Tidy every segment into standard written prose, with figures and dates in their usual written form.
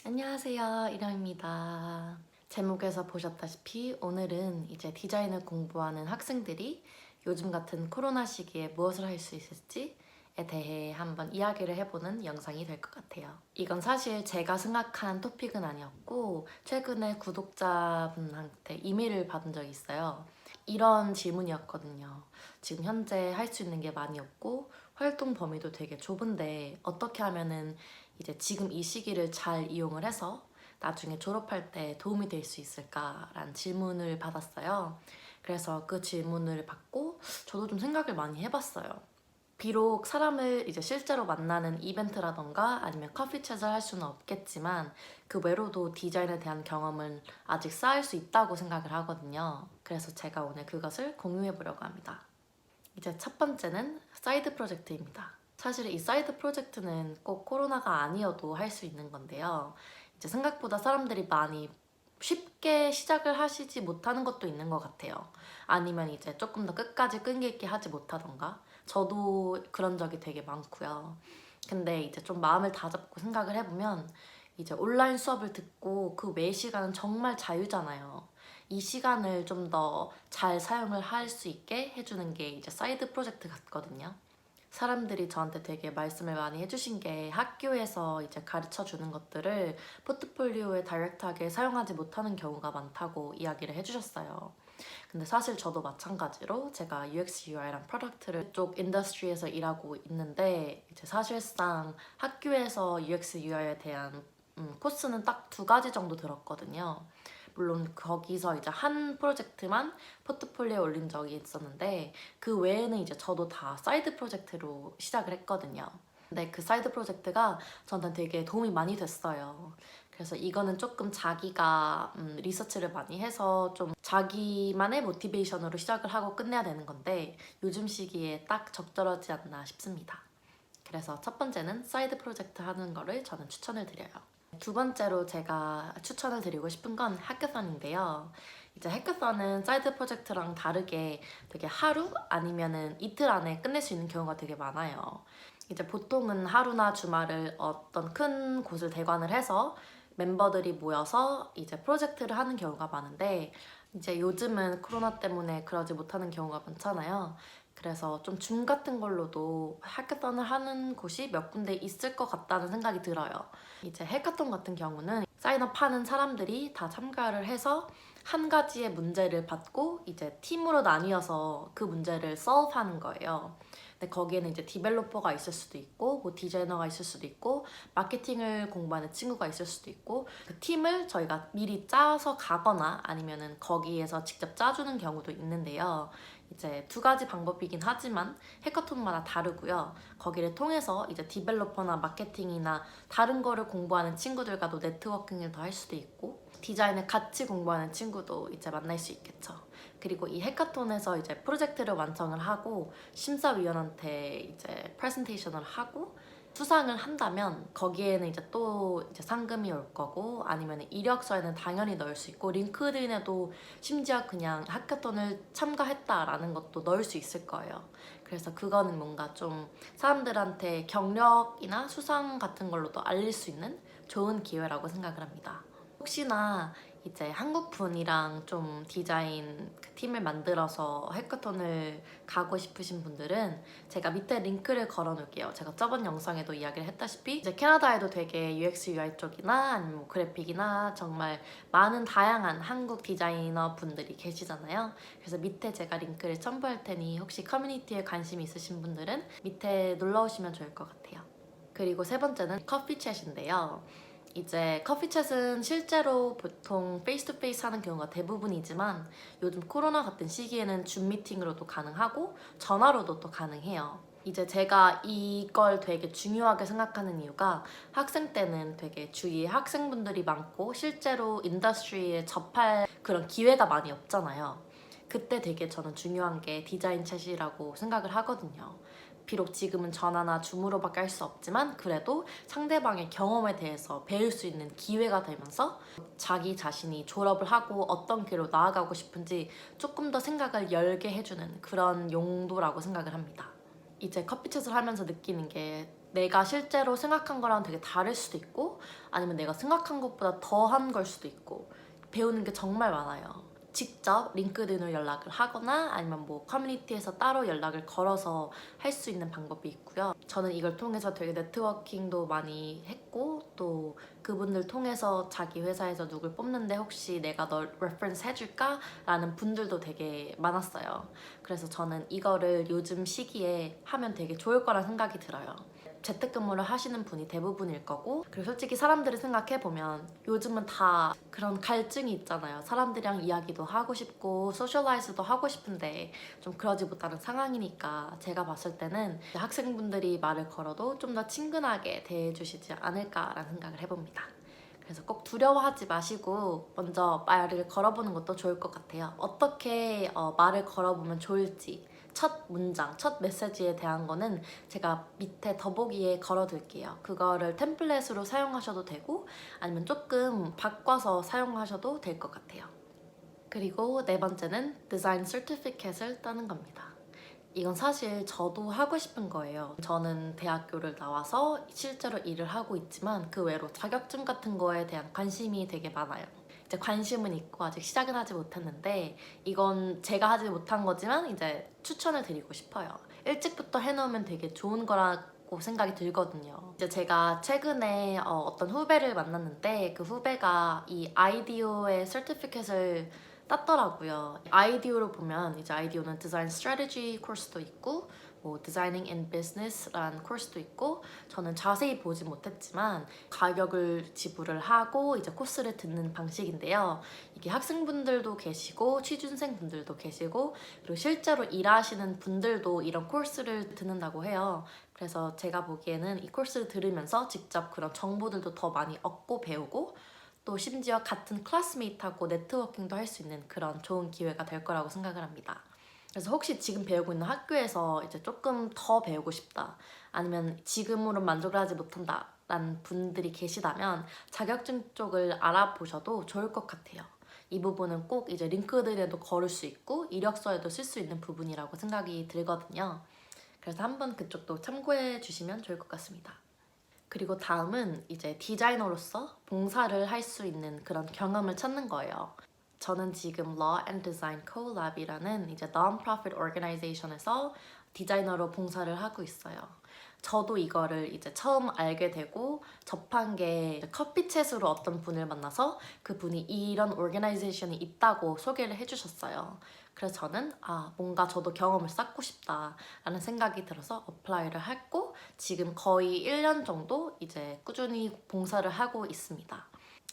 안녕하세요, 이라입니다. 제목에서 보셨다시피 오늘은 이제 디자인을 공부하는 학생들이 요즘 같은 코로나 시기에 무엇을 할 수 있을지에 대해 한번 이야기를 해보는 영상이 될 것 같아요. 이건 사실 제가 생각한 토픽은 아니었고 최근에 구독자분한테 이메일을 받은 적이 있어요. 이런 질문이었거든요. 지금 현재 할 수 있는 게 많이 없고 활동 범위도 되게 좁은데 어떻게 하면은 이제 지금 이 시기를 잘 이용을 해서 나중에 졸업할 때 도움이 될 수 있을까라는 질문을 받았어요. 그래서 그 질문을 받고 저도 좀 생각을 많이 해봤어요. 비록 사람을 이제 실제로 만나는 이벤트라던가 아니면 커피챗을 할 수는 없겠지만 그 외로도 디자인에 대한 경험은 아직 쌓을 수 있다고 생각을 하거든요. 그래서 제가 오늘 그것을 공유해 보려고 합니다. 이제 첫 번째는 사이드 프로젝트입니다. 사실 이 사이드 프로젝트는 꼭 코로나가 아니어도 할 수 있는 건데요. 이제 생각보다 사람들이 많이 쉽게 시작을 하시지 못하는 것도 있는 것 같아요. 아니면 이제 조금 더 끝까지 끈기 있게 하지 못하던가. 저도 그런 적이 되게 많고요. 근데 이제 좀 마음을 다잡고 생각을 해보면 이제 온라인 수업을 듣고 그 외의 시간은 정말 자유잖아요. 이 시간을 좀 더 잘 사용을 할 수 있게 해주는 게 이제 사이드 프로젝트 같거든요. 사람들이 저한테 되게 말씀을 많이 해주신 게 학교에서 이제 가르쳐 주는 것들을 포트폴리오에 다이렉트하게 사용하지 못하는 경우가 많다고 이야기를 해주셨어요. 근데 사실 저도 마찬가지로 제가 UX, UI랑 프로덕트를 쪽 인더스트리에서 일하고 있는데 이제 사실상 학교에서 UX, UI에 대한 코스는 딱 2가지 정도 들었거든요. 물론 거기서 이제 한 프로젝트만 포트폴리오에 올린 적이 있었는데 그 외에는 이제 저도 다 사이드 프로젝트로 시작을 했거든요. 근데 그 사이드 프로젝트가 저한테 되게 도움이 많이 됐어요. 그래서 이거는 조금 자기가 리서치를 많이 해서 좀 자기만의 모티베이션으로 시작을 하고 끝내야 되는 건데 요즘 시기에 딱 적절하지 않나 싶습니다. 그래서 첫 번째는 사이드 프로젝트 하는 거를 저는 추천을 드려요. 두 번째로 제가 추천을 드리고 싶은 건 해커선인데요. 이제 해커선은 사이드 프로젝트랑 다르게 되게 하루 아니면은 이틀 안에 끝낼 수 있는 경우가 되게 많아요. 이제 보통은 하루나 주말을 어떤 큰 곳을 대관을 해서 멤버들이 모여서 이제 프로젝트를 하는 경우가 많은데 이제 요즘은 코로나 때문에 그러지 못하는 경우가 많잖아요. 그래서 좀 줌 같은 걸로도 해커톤을 하는 곳이 몇 군데 있을 것 같다는 생각이 들어요. 이제 해커톤 같은 경우는 사인업 하는 사람들이 다 참가를 해서 한 가지의 문제를 받고 이제 팀으로 나뉘어서 그 문제를 solve하는 거예요. 근데 거기에는 이제 디벨로퍼가 있을 수도 있고 뭐 디자이너가 있을 수도 있고 마케팅을 공부하는 친구가 있을 수도 있고 그 팀을 저희가 미리 짜서 가거나 아니면은 거기에서 직접 짜주는 경우도 있는데요. 이제 2가지 방법이긴 하지만 해커톤마다 다르고요. 거기를 통해서 이제 디벨로퍼나 마케팅이나 다른 거를 공부하는 친구들과도 네트워킹을 더 할 수도 있고 디자인을 같이 공부하는 친구도 이제 만날 수 있겠죠. 그리고 이 해커톤에서 이제 프로젝트를 완성을 하고 심사위원한테 이제 프레젠테이션을 하고 수상을 한다면 거기에는 이제 또 이제 상금이 올 거고 아니면 이력서에는 당연히 넣을 수 있고 링크드인에도 심지어 그냥 해커톤을 참가했다라는 것도 넣을 수 있을 거예요. 그래서 그거는 뭔가 좀 사람들한테 경력이나 수상 같은 걸로도 알릴 수 있는 좋은 기회라고 생각을 합니다. 혹시나 이제 한국 분이랑 좀 디자인 그 팀을 만들어서 해커톤을 가고 싶으신 분들은 제가 밑에 링크를 걸어 놓을게요. 제가 저번 영상에도 이야기를 했다시피 이제 캐나다에도 되게 UX, UI 쪽이나 아니면 뭐 그래픽이나 정말 많은 다양한 한국 디자이너 분들이 계시잖아요. 그래서 밑에 제가 링크를 첨부할 테니 혹시 커뮤니티에 관심 있으신 분들은 밑에 눌러오시면 좋을 것 같아요. 그리고 세 번째는 커피챗인데요. 이제 커피챗은 실제로 보통 페이스 투 페이스 하는 경우가 대부분이지만 요즘 코로나 같은 시기에는 줌 미팅으로도 가능하고 전화로도 또 가능해요. 이제 제가 이걸 되게 중요하게 생각하는 이유가 학생 때는 되게 주위에 학생분들이 많고 실제로 인더스트리에 접할 그런 기회가 많이 없잖아요. 그때 되게 저는 중요한 게 디자인 챗이라고 생각을 하거든요. 비록 지금은 전화나 줌으로밖에 할 수 없지만 그래도 상대방의 경험에 대해서 배울 수 있는 기회가 되면서 자기 자신이 졸업을 하고 어떤 길로 나아가고 싶은지 조금 더 생각을 열게 해주는 그런 용도라고 생각을 합니다. 이제 커피챗을 하면서 느끼는 게 내가 실제로 생각한 거랑 되게 다를 수도 있고 아니면 내가 생각한 것보다 더한 걸 수도 있고 배우는 게 정말 많아요. 직접 링크드인으로 연락을 하거나 아니면 뭐 커뮤니티에서 따로 연락을 걸어서 할 수 있는 방법이 있고요. 저는 이걸 통해서 되게 네트워킹도 많이 했고 또 그분들 통해서 자기 회사에서 누굴 뽑는데 혹시 내가 널 레퍼런스 해줄까? 라는 분들도 되게 많았어요. 그래서 저는 이거를 요즘 시기에 하면 되게 좋을 거란 생각이 들어요. 재택근무를 하시는 분이 대부분일 거고 그리고 솔직히 사람들을 생각해보면 요즘은 다 그런 갈증이 있잖아요. 사람들이랑 이야기도 하고 싶고 소셜라이즈도 하고 싶은데 좀 그러지 못하는 상황이니까 제가 봤을 때는 학생분들이 말을 걸어도 좀 더 친근하게 대해주시지 않을까라는 생각을 해봅니다. 그래서 꼭 두려워하지 마시고 먼저 말을 걸어보는 것도 좋을 것 같아요. 어떻게 말을 걸어보면 좋을지 첫 문장, 첫 메시지에 대한 거는 제가 밑에 더보기에 걸어둘게요. 그거를 템플릿으로 사용하셔도 되고 아니면 조금 바꿔서 사용하셔도 될 것 같아요. 그리고 네 번째는 디자인 서티피켓을 따는 겁니다. 이건 사실 저도 하고 싶은 거예요. 저는 대학교를 나와서 실제로 일을 하고 있지만 그 외로 자격증 같은 거에 대한 관심이 되게 많아요. 이제 관심은 있고 아직 시작은 하지 못했는데 이건 제가 하지 못한 거지만 이제 추천을 드리고 싶어요. 일찍부터 해놓으면 되게 좋은 거라고 생각이 들거든요. 이제 제가 최근에 어떤 후배를 만났는데 그 후배가 이 아이디오의 서티피켓을 땄더라고요. 아이디오로 보면 이제 아이디오는 디자인 스트래티지 코र्स도 있고 뭐 디자이닝 인 비즈니스라는 코र्스도 있고 저는 자세히 보지 못했지만 가격을 지불을 하고 이제 코스를 듣는 방식인데요. 이게 학생분들도 계시고 취준생분들도 계시고 그리고 실제로 일하시는 분들도 이런 코스를 듣는다고 해요. 그래서 제가 보기에는 이 코스를 들으면서 직접 그런 정보들도 더 많이 얻고 배우고 또 심지어 같은 클래스메이트하고 네트워킹도 할 수 있는 그런 좋은 기회가 될 거라고 생각을 합니다. 그래서 혹시 지금 배우고 있는 학교에서 이제 조금 더 배우고 싶다 아니면 지금으로 만족을 하지 못한다 라는 분들이 계시다면 자격증 쪽을 알아보셔도 좋을 것 같아요. 이 부분은 꼭 이제 링크드인에도 걸을 수 있고 이력서에도 쓸 수 있는 부분이라고 생각이 들거든요. 그래서 한번 그쪽도 참고해 주시면 좋을 것 같습니다. 그리고 다음은 이제 디자이너로서 봉사를 할 수 있는 그런 경험을 찾는 거예요. 저는 지금 Law and Design Co-Lab이라는 이제 non-profit organization에서 디자이너로 봉사를 하고 있어요. 저도 이거를 이제 처음 알게 되고 접한 게 커피챗으로 어떤 분을 만나서 그분이 이런 오르가나이제이션이 있다고 소개를 해주셨어요. 그래서 저는 뭔가 저도 경험을 쌓고 싶다라는 생각이 들어서 어플라이를 했고 지금 거의 1년 정도 이제 꾸준히 봉사를 하고 있습니다.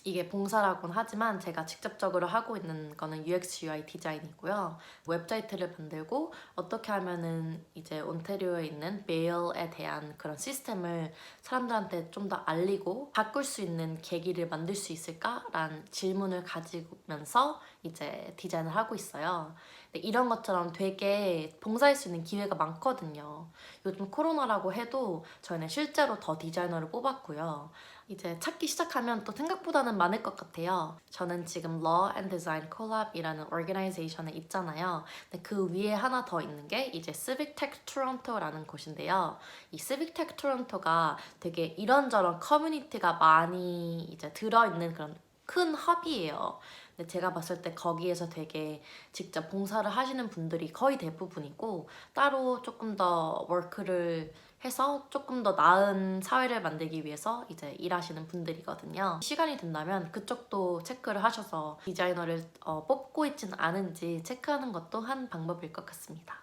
이게 봉사라고는 하지만 제가 직접적으로 하고 있는 거는 UX UI 디자인이고요. 웹사이트를 만들고 어떻게 하면은 이제 온타리오에 있는 메일에 대한 그런 시스템을 사람들한테 좀 더 알리고 바꿀 수 있는 계기를 만들 수 있을까라는 질문을 가지면서 이제 디자인을 하고 있어요. 근데 이런 것처럼 되게 봉사할 수 있는 기회가 많거든요. 요즘 코로나라고 해도 저희는 실제로 더 디자이너를 뽑았고요. 이제 찾기 시작하면 또 생각보다는 많을 것 같아요. 저는 지금 Law and Design Collab이라는 organization에 있잖아요. 근데 그 위에 하나 더 있는 게 이제 Civic Tech Toronto라는 곳인데요. 이 Civic Tech Toronto가 되게 이런저런 커뮤니티가 많이 이제 들어있는 그런 큰 헙이에요. 근데 제가 봤을 때 거기에서 되게 직접 봉사를 하시는 분들이 거의 대부분이고 따로 조금 더 워크를 해서 조금 더 나은 사회를 만들기 위해서 이제 일하시는 분들이거든요. 시간이 된다면 그쪽도 체크를 하셔서 디자이너를 뽑고 있진 않은지 체크하는 것도 한 방법일 것 같습니다.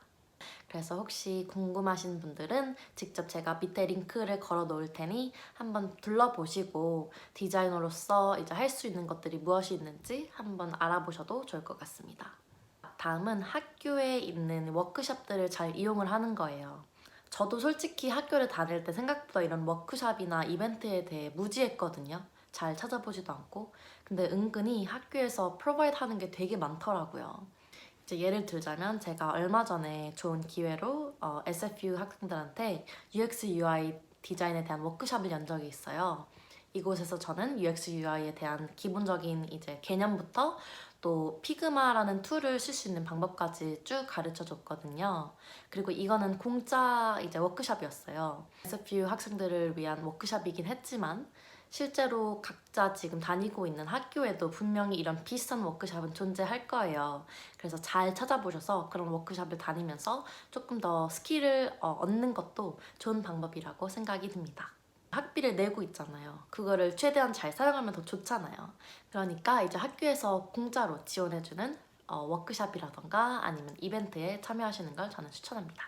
그래서 혹시 궁금하신 분들은 직접 제가 밑에 링크를 걸어 놓을 테니 한번 둘러보시고 디자이너로서 이제 할 수 있는 것들이 무엇이 있는지 한번 알아보셔도 좋을 것 같습니다. 다음은 학교에 있는 워크숍들을 잘 이용을 하는 거예요. 저도 솔직히 학교를 다닐 때 생각보다 이런 워크숍이나 이벤트에 대해 무지했거든요. 잘 찾아보지도 않고. 근데 은근히 학교에서 프로바이드 하는 게 되게 많더라고요. 이제 예를 들자면 제가 얼마 전에 좋은 기회로 SFU 학생들한테 UX UI 디자인에 대한 워크숍을 연 적이 있어요. 이곳에서 저는 UX UI에 대한 기본적인 이제 개념부터 또 피그마라는 툴을 쓸 수 있는 방법까지 쭉 가르쳐 줬거든요. 그리고 이거는 공짜 이제 워크숍이었어요. SFU 학생들을 위한 워크숍이긴 했지만 실제로 각자 지금 다니고 있는 학교에도 분명히 이런 비슷한 워크숍은 존재할 거예요. 그래서 잘 찾아보셔서 그런 워크숍을 다니면서 조금 더 스킬을 얻는 것도 좋은 방법이라고 생각이 듭니다. 학비를 내고 있잖아요. 그거를 최대한 잘 사용하면 더 좋잖아요. 그러니까 이제 학교에서 공짜로 지원해주는 워크숍이라던가 아니면 이벤트에 참여하시는 걸 저는 추천합니다.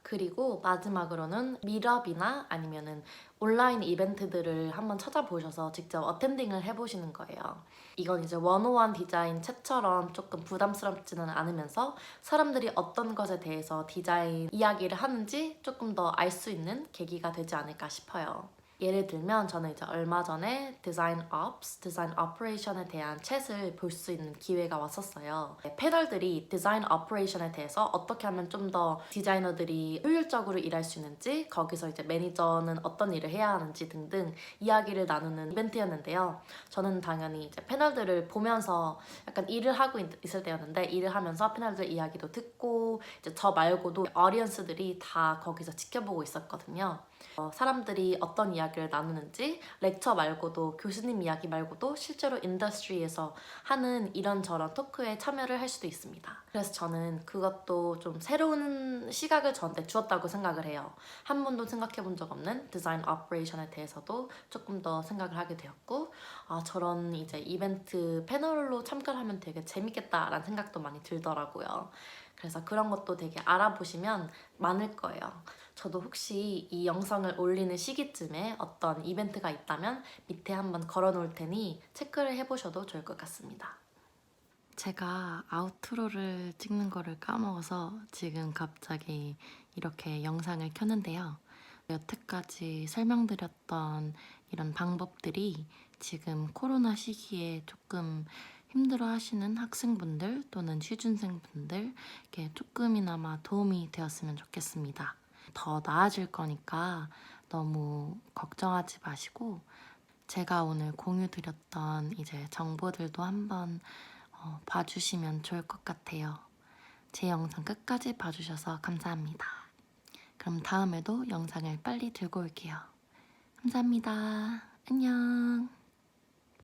그리고 마지막으로는 미럽이나 아니면은 온라인 이벤트들을 한번 찾아보셔서 직접 어텐딩을 해보시는 거예요. 이건 이제 101 디자인 챗처럼 조금 부담스럽지는 않으면서 사람들이 어떤 것에 대해서 디자인 이야기를 하는지 조금 더 알 수 있는 계기가 되지 않을까 싶어요. 예를 들면 저는 이제 얼마 전에 디자인 오프스, 디자인 오퍼레이션에 대한 챗을 볼 수 있는 기회가 왔었어요. 패널들이 디자인 오퍼레이션에 대해서 어떻게 하면 좀 더 디자이너들이 효율적으로 일할 수 있는지, 거기서 이제 매니저는 어떤 일을 해야 하는지 등등 이야기를 나누는 이벤트였는데요. 저는 당연히 이제 패널들을 보면서 약간 일을 하고 있을 때였는데, 일을 하면서 패널들 이야기도 듣고 이제 저 말고도 어디언스들이 다 거기서 지켜보고 있었거든요. 사람들이 어떤 이야기를 나누는지, 렉처 말고도, 교수님 이야기 말고도 실제로 인더스트리에서 하는 이런저런 토크에 참여를 할 수도 있습니다. 그래서 저는 그것도 좀 새로운 시각을 저한테 주었다고 생각을 해요. 한 번도 생각해 본 적 없는 디자인 오퍼레이션에 대해서도 조금 더 생각을 하게 되었고, 저런 이제 이벤트 패널로 참가를 하면 되게 재밌겠다라는 생각도 많이 들더라고요. 그래서 그런 것도 되게 알아보시면 많을 거예요. 저도 혹시 이 영상을 올리는 시기쯤에 어떤 이벤트가 있다면 밑에 한번 걸어 놓을 테니 체크를 해보셔도 좋을 것 같습니다. 제가 아우트로를 찍는 거를 까먹어서 지금 갑자기 이렇게 영상을 켰는데요. 여태까지 설명드렸던 이런 방법들이 지금 코로나 시기에 조금 힘들어 하시는 학생분들 또는 취준생분들께 조금이나마 도움이 되었으면 좋겠습니다. 더 나아질 거니까 너무 걱정하지 마시고, 제가 오늘 공유 드렸던 이제 정보들도 한번 봐주시면 좋을 것 같아요. 제 영상 끝까지 봐주셔서 감사합니다. 그럼 다음에도 영상을 빨리 들고 올게요. 감사합니다. 안녕.